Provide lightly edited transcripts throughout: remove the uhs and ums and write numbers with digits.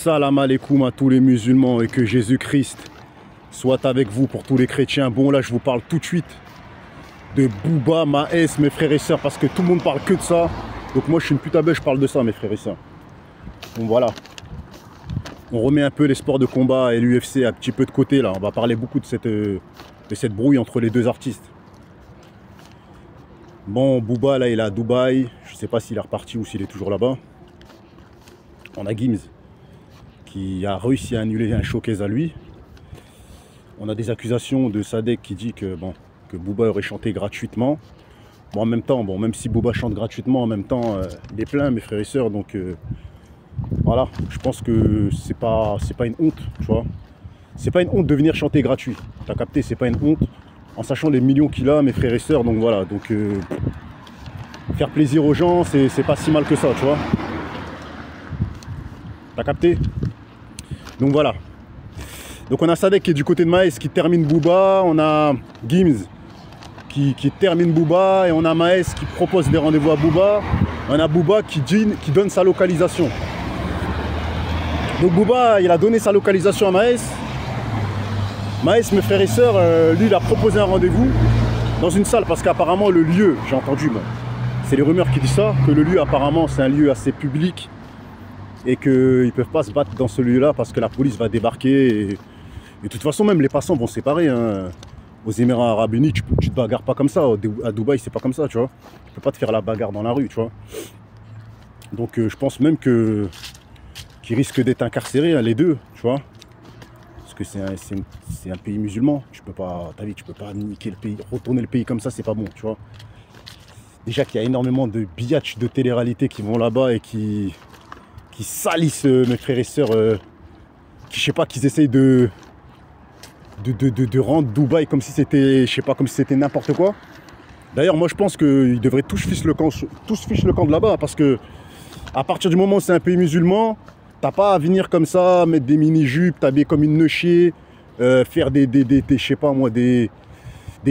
Salam alaikum à tous les musulmans et que Jésus-Christ soit avec vous pour tous les chrétiens. Bon, là, je vous parle tout de suite de Booba, Maes, mes frères et sœurs, parce que tout le monde parle que de ça. Donc moi, je suis une putain belle, je parle de ça, mes frères et sœurs. Donc voilà. On remet un peu les sports de combat et l'UFC un petit peu de côté, là. On va parler beaucoup de cette brouille entre les deux artistes. Bon, Booba, là, il est à Dubaï. Je sais pas s'il est reparti ou s'il est toujours là-bas. On a Gims qui a réussi à annuler un showcase à lui. On a des accusations de Sadek qui dit que, bon, que Booba aurait chanté gratuitement. Bon, en même temps, bon, même si Booba chante gratuitement, en même temps, il est plein, mes frères et sœurs. Donc, voilà, je pense que c'est pas une honte, tu vois. C'est pas une honte de venir chanter gratuit. T'as capté, c'est pas une honte. En sachant les millions qu'il a, mes frères et sœurs. Donc, voilà, donc, faire plaisir aux gens, c'est pas si mal que ça, tu vois. T'as capté? Donc voilà. Donc on a Sadek qui est du côté de Maes qui termine Booba. On a Gims qui termine Booba. Et on a Maes qui propose des rendez-vous à Booba. On a Booba qui donne sa localisation. Donc Booba, il a donné sa localisation à Maes. Maes, mes frères et sœurs, lui, il a proposé un rendez-vous dans une salle. Parce qu'apparemment, le lieu, j'ai entendu, bon, c'est les rumeurs qui disent ça, que le lieu, apparemment, c'est un lieu assez public. Et qu'ils ne peuvent pas se battre dans ce lieu-là parce que la police va débarquer. Et de toute façon, même les passants vont se séparer. Hein. Aux Émirats Arabes Unis, tu te bagarres pas comme ça. À Dubaï, c'est pas comme ça, tu vois. Tu peux pas te faire la bagarre dans la rue, tu vois. Donc, je pense même qu'ils risquent d'être incarcérés, hein, les deux, tu vois. Parce que c'est un pays musulman. Tu peux pas, t'as vu, tu peux pas niquer le pays, retourner le pays comme ça, c'est pas bon, tu vois. Déjà qu'il y a énormément de biatchs de télé-réalité qui vont là-bas et qui salissent mes frères et sœurs, qui, je sais pas, qu'ils essayent de rendre Dubaï comme si c'était, je sais pas, comme si c'était n'importe quoi. D'ailleurs, moi je pense qu'ils devraient tous ficher le camp de là-bas, parce que à partir du moment où c'est un pays musulman, t'as pas à venir comme ça, mettre des mini-jupes, t'habiller comme une neuchier, faire je sais pas moi, des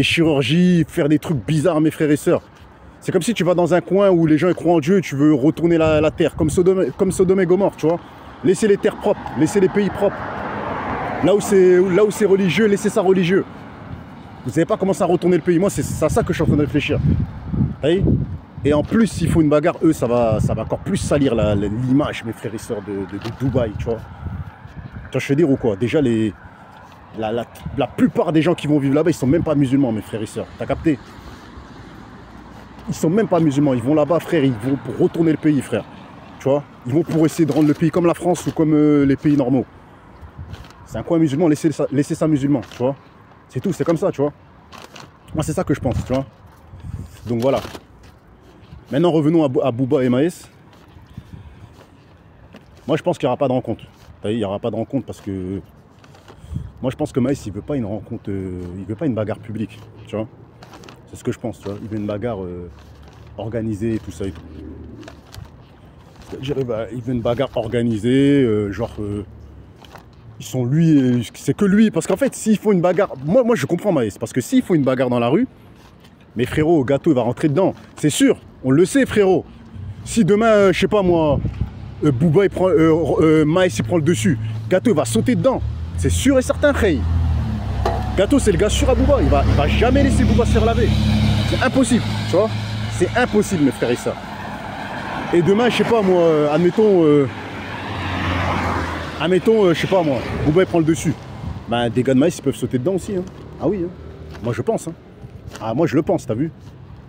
chirurgies, faire des trucs bizarres, mes frères et sœurs. C'est comme si tu vas dans un coin où les gens croient en Dieu et tu veux retourner la terre, comme Sodome et Gomorrhe, tu vois. Laissez les terres propres, laissez les pays propres. Là où c'est religieux, laissez ça religieux. Vous savez pas comment ça retourner le pays. Moi, c'est à ça que je suis en train de réfléchir. Et en plus, s'il faut une bagarre, eux, ça va encore plus salir l'image, mes frères et sœurs, de Dubaï, tu vois. Tu vois, je veux dire ou quoi? Déjà, la plupart des gens qui vont vivre là-bas, ils sont même pas musulmans, mes frères et sœurs. T'as capté? Ils sont même pas musulmans, ils vont là-bas, frère, ils vont pour retourner le pays, frère. Tu vois, ils vont pour essayer de rendre le pays comme la France ou comme les pays normaux. C'est un coin musulman, laissez ça musulman, tu vois. C'est tout, c'est comme ça, tu vois. Moi, c'est ça que je pense, tu vois. Donc voilà. Maintenant, revenons à Booba et Maes. Moi, je pense qu'il n'y aura pas de rencontre. Il n'y aura pas de rencontre parce que... Moi, je pense que Maes, il veut pas une rencontre... il veut pas une bagarre publique, tu vois. C'est ce que je pense, tu vois. Il veut une bagarre organisée et tout ça et tout. Il veut une bagarre organisée, genre... ils sont lui, c'est que lui. Parce qu'en fait, s'il faut une bagarre... Moi, je comprends Maes. Parce que s'il faut une bagarre dans la rue, mais frérot, Gâteau, il va rentrer dedans. C'est sûr, on le sait, frérot. Si demain, je sais pas moi, Booba, il prend... Maes, il prend le dessus, Gâteau, il va sauter dedans. C'est sûr et certain, frère. Gâteau, c'est le gars sûr à Booba. Il va jamais laisser Booba se faire laver. C'est impossible, tu vois. C'est impossible, mes frères et sœurs. Et demain, je sais pas moi, admettons, je sais pas moi, Booba il prend le dessus. Ben, des gars de Maes, ils peuvent sauter dedans aussi. Hein. Ah oui, hein. Moi je pense. Hein. Ah, moi je le pense, t'as vu.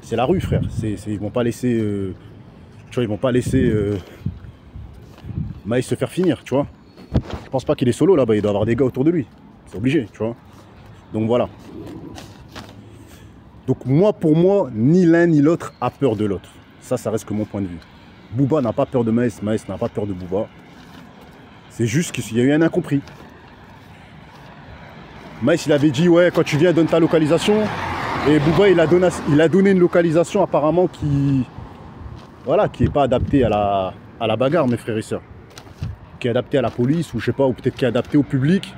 C'est la rue, frère. Ils vont pas laisser, tu vois, ils vont pas laisser Maes se faire finir, tu vois. Je pense pas qu'il est solo là-bas. Il doit avoir des gars autour de lui. C'est obligé, tu vois. Donc voilà. Donc moi, pour moi, ni l'un ni l'autre a peur de l'autre. Ça reste que mon point de vue. Booba n'a pas peur de Maes, Maes n'a pas peur de Booba. C'est juste qu'il y a eu un incompris. Maes, il avait dit, ouais, quand tu viens, donne ta localisation. Et Booba, il a donné une localisation apparemment qui... Voilà, qui n'est pas adaptée à la bagarre, mes frères et sœurs. Qui est adaptée à la police, ou je sais pas, ou peut-être qui est adaptée au public.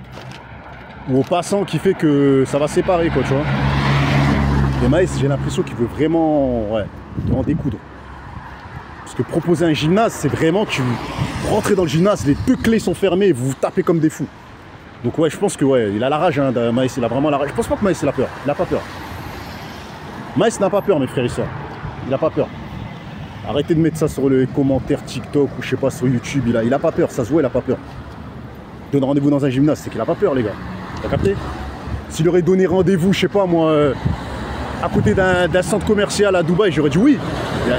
Ou aux passants, qui fait que ça va séparer, quoi, tu vois. Et Maes, j'ai l'impression qu'il veut vraiment, ouais, en découdre. Parce que proposer un gymnase, c'est vraiment, Rentrez dans le gymnase, les 2 clés sont fermées, vous vous tapez comme des fous. Donc ouais, je pense que ouais, il a la rage, hein, Maës, il a vraiment la rage. Je pense pas que Maës il a peur, il a pas peur. Maës n'a pas peur, mes frères et sœurs. Il a pas peur. Arrêtez de mettre ça sur les commentaires TikTok ou je sais pas sur YouTube, il a pas peur, ça se voit, il a pas peur. Donne rendez-vous dans un gymnase, c'est qu'il a pas peur les gars. T'as capté? S'il aurait donné rendez-vous, je sais pas moi, à côté d'un centre commercial à Dubaï, j'aurais dit oui.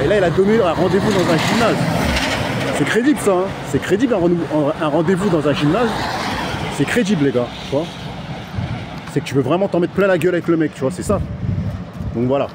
Et là, il a donné un rendez-vous dans un gymnase. C'est crédible ça, hein. C'est crédible un rendez-vous dans un gymnase. C'est crédible les gars, tu vois. C'est que tu veux vraiment t'en mettre plein la gueule avec le mec, tu vois, c'est ça. Donc voilà.